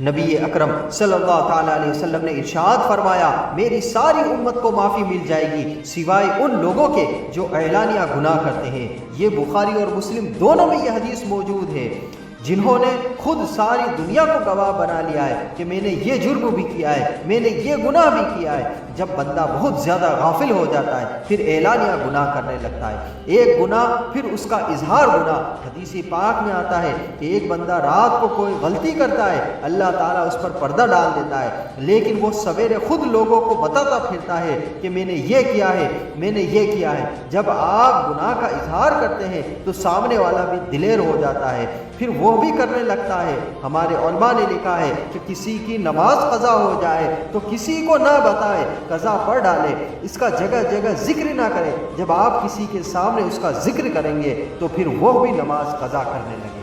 نبی اکرم صلی اللہ تعالیٰ علیہ وسلم نے ارشاد فرمایا، میری ساری امت کو معافی مل جائے گی سوائے ان لوگوں کے جو اعلانیہ گناہ کرتے ہیں۔ یہ بخاری اور مسلم دونوں میں یہ حدیث موجود ہے، جنہوں نے خود ساری دنیا کو گواہ بنا لیا ہے کہ میں نے یہ جرم بھی کیا ہے، میں نے یہ گناہ بھی کیا ہے۔ جب بندہ بہت زیادہ غافل ہو جاتا ہے پھر اعلانیہ گناہ کرنے لگتا ہے، ایک گناہ پھر اس کا اظہار گناہ۔ حدیث پاک میں آتا ہے کہ ایک بندہ رات کو کوئی غلطی کرتا ہے، اللہ تعالیٰ اس پر پردہ ڈال دیتا ہے، لیکن وہ سویرے خود لوگوں کو بتاتا پھرتا ہے کہ میں نے یہ کیا ہے، میں نے یہ کیا ہے۔ جب آپ گناہ کا اظہار کرتے ہیں تو سامنے والا بھی دلیر ہو جاتا ہے، پھر وہ بھی کرنے لگتا ہے۔ ہمارے علماء نے لکھا ہے کہ کسی کی نماز قضا ہو جائے تو کسی کو نہ بتائے، قضا پڑھ ڈالے، اس کا جگہ جگہ ذکر نہ کرے۔ جب آپ کسی کے سامنے اس کا ذکر کریں گے تو پھر وہ بھی نماز قضا کرنے لگے۔